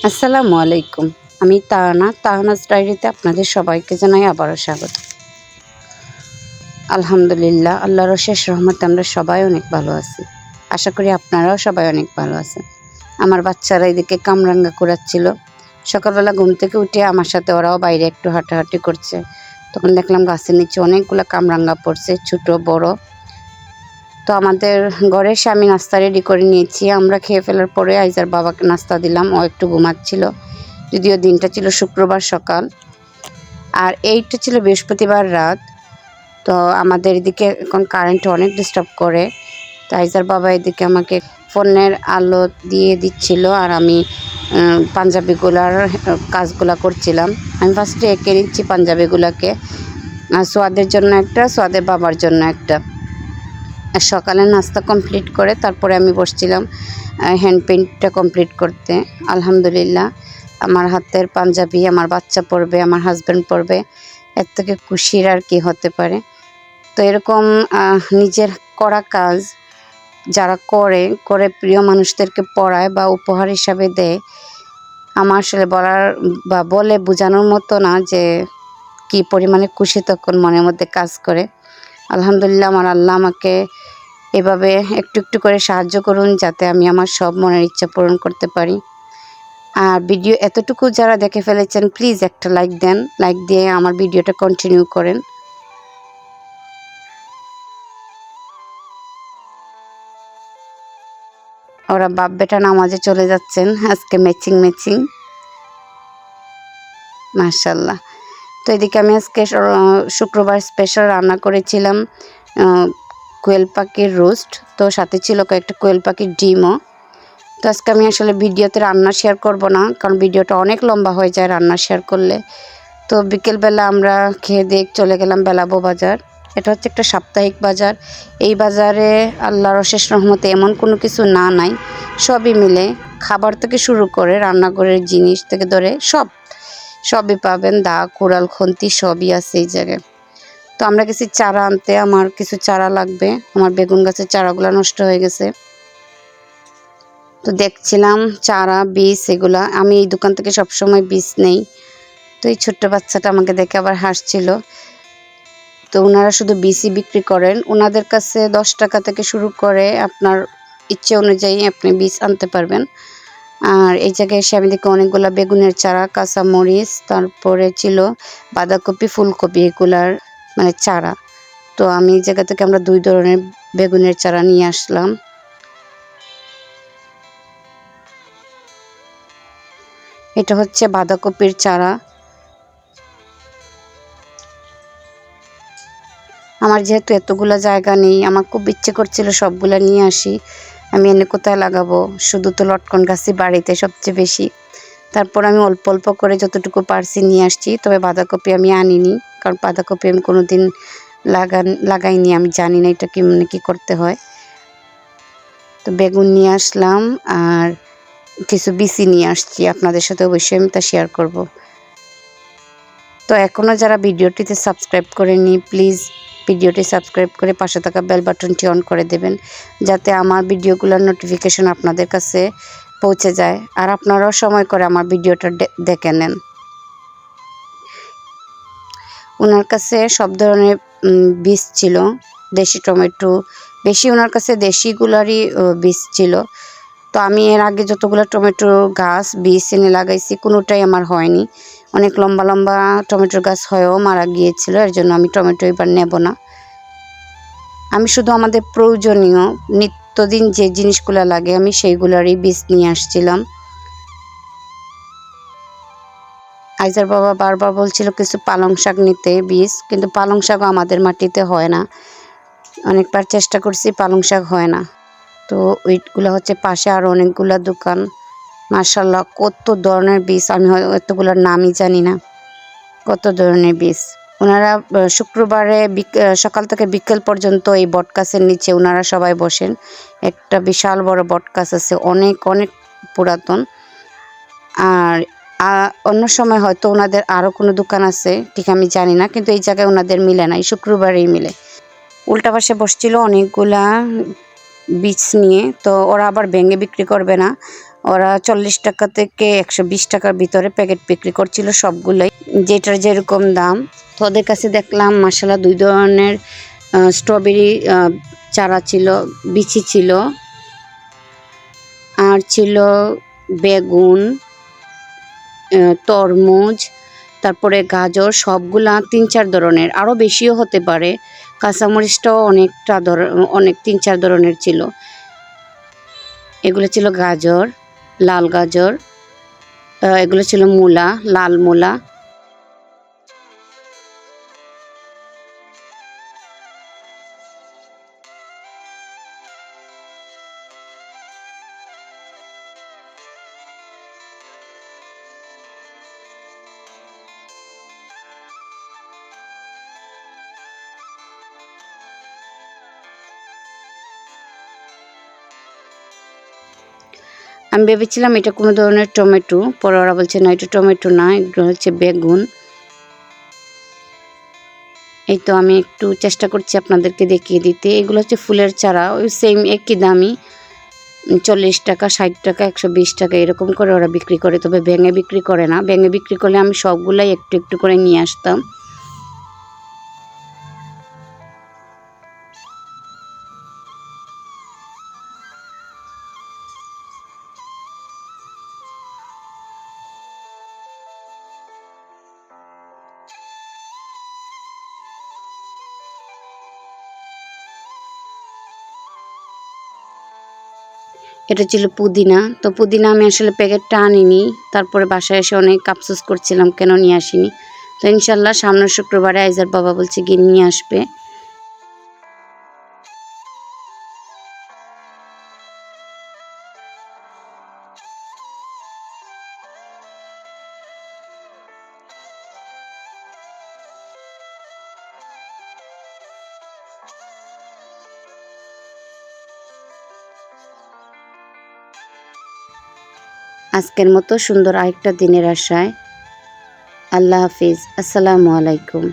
আসসালামু আলাইকুম। আমি তাহানাস ডায়েরিতে আপনাদের সবাইকে জানাই আবারও স্বাগত। আলহামদুলিল্লাহ, আল্লাহর অশেষ রহমতে আমরা সবাই অনেক ভালো আছি। আশা করি আপনারাও সবাই অনেক ভালো আছেন। আমার বাচ্চারা এদিকে কামরাঙ্গা কুড়াচ্ছিল। সকালবেলা ঘুম থেকে উঠে আমার সাথে ওরাও বাইরে একটু হাঁটাহাঁটি করছে। তখন দেখলাম গাছের নিচে অনেকগুলো কামরাঙ্গা পড়ছে, ছোট বড়। তো আমাদের ঘরে আমি নাস্তা রেডি করে নিয়েছি। আমরা খেয়ে ফেলার পরে আইজার বাবাকে নাস্তা দিলাম, ও একটু ঘুমাচ্ছিল। যদিও দিনটা ছিল শুক্রবার সকাল, আর এইটা ছিল বৃহস্পতিবার রাত। তো আমাদের এদিকে এখন কারেন্ট অনেক ডিস্টার্ব করে। তো আইজার বাবা এদিকে আমাকে ফোনের আলো দিয়ে দিচ্ছিল, আর আমি পাঞ্জাবিগুলার কাজগুলা করছিলাম। আমি ফার্স্টে এঁকে নিচ্ছি পাঞ্জাবিগুলাকে, সোয়াদের জন্য একটা, সোয়াদের বাবার জন্য একটা। সকালে নাস্তা কমপ্লিট করে তারপরে আমি বসছিলাম হ্যান্ড পেইন্টটা কমপ্লিট করতে। আলহামদুলিল্লাহ, আমার হাতের পাঞ্জাবি আমার বাচ্চা পরবে, আমার হাজব্যান্ড পরবে, এর থেকে খুশির আর কি হতে পারে। তো এরকম নিজের করা কাজ যারা করে প্রিয় মানুষদেরকে পড়ায় বা উপহার হিসাবে দেয়, আমার আসলে বলার বা বলে বোঝানোর মতো না যে কি পরিমাণে খুশি তখন মনের মধ্যে কাজ করে। আলহামদুলিল্লাহ, আমার আল্লাহ আমাকে এভাবে একটু একটু করে সাহায্য করুন, যাতে আমি আমার সব মনের ইচ্ছা পূরণ করতে পারি। আর ভিডিও এতটুকু যারা দেখে ফেলেছেন, প্লিজ একটা লাইক দেন, লাইক দিয়ে আমার ভিডিওটা কন্টিনিউ করেন। ওরা বাপ বেটা নামাজে চলে যাচ্ছেন, আজকে ম্যাচিং মাশাল্লাহ। তো এদিকে আমি আজকে শুক্রবার স্পেশাল রান্না করেছিলাম কোয়েল পাখির রোস্ট। তো সাথে ছিল কয়েকটা কোয়েল পাখির ডিমও। তো আজকে আমি আসলে ভিডিওতে রান্না শেয়ার করব না, কারণ ভিডিওটা অনেক লম্বা হয়ে যায় রান্না শেয়ার করলে। তো বিকেলবেলা আমরা খেয়ে দিয়ে চলে গেলাম বেলাবো বাজার। এটা হচ্ছে একটা সাপ্তাহিক বাজার। এই বাজারে আল্লাহর অশেষ রহমতে এমন কোনো কিছু নাই, সবই মিলে, খাবার থেকে শুরু করে রান্নাঘরের জিনিস থেকে ধরে সবই পাবেন। দা, কুড়াল, খুন্তি সবই আছে এই জায়গায়। তো আমরা গেছি চারা আনতে, আমার কিছু চারা লাগবে। আমার বেগুন গাছের চারাগুলো নষ্ট হয়ে গেছে। তো দেখছিলাম চারা, বীজ, এগুলা আমি এই দোকান থেকে সবসময় বীজ নেই। তো এই ছোট্ট বাচ্চাটা আমাকে দেখে আবার হাসছিল। তো ওনারা শুধু বীজই বিক্রি করেন, ওনাদের কাছে 10 টাকা থেকে শুরু করে আপনার ইচ্ছে অনুযায়ী আপনি বীজ আনতে পারবেন। আর এই জায়গায় এসে আমি দেখি অনেকগুলো বেগুনের চারা, কাঁচামরিচ, তারপরে ছিল বাঁধাকপি, ফুলকপি, এগুলার মানে চারা। তো আমি এই জায়গা থেকে আমরা 2 ধরনের বেগুনের চারা নিয়ে আসলাম। এটা হচ্ছে বাঁধাকপির চারা। আমার যেহেতু এতগুলো জায়গা নেই, আমার খুব ইচ্ছে করছিল সবগুলা নিয়ে আসি। আমি এনে কোথায় লাগাবো, শুধু তো লটকন গাছই বাড়িতে সবচেয়ে বেশি। তারপর আমি অল্প অল্প করে যতটুকু পারছি নিয়ে আসছি। তবে বাঁধাকপি আমি আনিনি, কারণ বাঁধাকপি আমি কোনোদিন লাগাইনি, আমি জানি না এটা কি করতে হয়। তো বেগুন নিয়ে আসলাম, আর কিছু বিচি নিয়ে আসছি, আপনাদের সাথে অবশ্যই আমি তা শেয়ার করব। তো এখনও যারা ভিডিওটিতে সাবস্ক্রাইব করেননি, প্লিজ ভিডিওটি সাবস্ক্রাইব করে পাশে থাকা বেল বাটনটি অন করে দেবেন, যাতে আমার ভিডিওগুলোর নোটিফিকেশন আপনাদের কাছে পৌঁছে যায়, আর আপনারাও সময় করে আমার ভিডিওটা দেখে নেন। ওনার কাছে সব ধরনের বীজ ছিল, দেশি টমেটো বেশি, ওনার কাছে দেশিগুলারই বীজ ছিল। তো আমি এর আগে যতগুলো টমেটোর গাছ বীজ এনে লাগাইছি, কোনোটাই আমার হয়নি। অনেক লম্বা লম্বা টমেটোর গাছ হয়েও মারা গিয়েছিল, এর জন্য আমি টমেটো এবার নেব না। আমি শুধু আমাদের প্রয়োজনীয় নিত্যদিন যে জিনিসগুলো লাগে আমি সেইগুলোরই বীজ নিয়ে আসছিলাম। আইজার বাবা বারবার বলছিল কিছু পালং শাক নিতে বীজ, কিন্তু পালং শাকও আমাদের মাটিতে হয় না। অনেকবার চেষ্টা করছি, পালং শাক হয় না। তো ওইগুলো হচ্ছে পাশে আর অনেকগুলো দোকান। মাশাআল্লাহ, কত ধরনের বীজ, আমি এতগুলোর নামই জানি না, কত ধরনের বীজ। ওনারা শুক্রবারে সকাল থেকে বিকেল পর্যন্ত এই বটগাছের নিচে ওনারা সবাই বসেন। একটা বিশাল বড় বটগাছ আছে, অনেক অনেক পুরাতন। আর অন্য সময় হয়তো ওনাদের আরও কোনো দোকান আছে, ঠিক আমি জানি না, কিন্তু এই জায়গায় ওনাদের মিলে না, এই শুক্রবারেই মিলে। উল্টা পাশে বসছিল অনেকগুলা বীজ নিয়ে। তো ওরা আবার ভেঙে বিক্রি করবে না, ওরা 40 টাকা থেকে 120 টাকার ভিতরে প্যাকেট বিক্রি করছিল সবগুলোই, যেটার যেরকম দাম। তো ওদের কাছে দেখলাম মাশাআল্লাহ 2 ধরনের স্ট্রবেরি চারা ছিল, বিচি ছিল, আর ছিল বেগুন, তরমুজ, তারপরে গাজর, সবগুলা 3-4 ধরনের, আরও বেশিও হতে পারে। কাঁচামরিচটাও অনেক 3-4 ধরনের ছিল। এগুলো ছিল গাজর, লাল গাজর, এগুলো ছিল মূলা, লাল মূলা। আমি ভেবেছিলাম এটা কোনো ধরনের টমেটো, পরে ওরা বলছে না এটা টমেটো না, এগুলো হচ্ছে বেগুন। এই তো আমি একটু চেষ্টা করছি আপনাদেরকে দেখিয়ে দিতে। এগুলো হচ্ছে ফুলের চারা, ওই সেম একই দামই, 40 টাকা, 60 টাকা, 120 টাকা এরকম করে ওরা বিক্রি করে। তবে ভেঙে বিক্রি করে না, ভেঙে বিক্রি করলে আমি সবগুলাই একটু একটু করে নিয়ে আসতাম। এটা ছিল পুদিনা। তো পুদিনা আমি আসলে প্যাকেটটা আনিনি, তারপরে বাসায় এসে অনেক আফসোস করছিলাম কেন নিয়ে আসিনি। তো ইনশাল্লাহ সামনের শুক্রবারে আইজার বাবা বলছে গিয়ে নিয়ে আসবে। আজকের মতো সুন্দর আরেকটা দিনের আশায় আল্লাহ হাফিজ, আসসালামু আলাইকুম।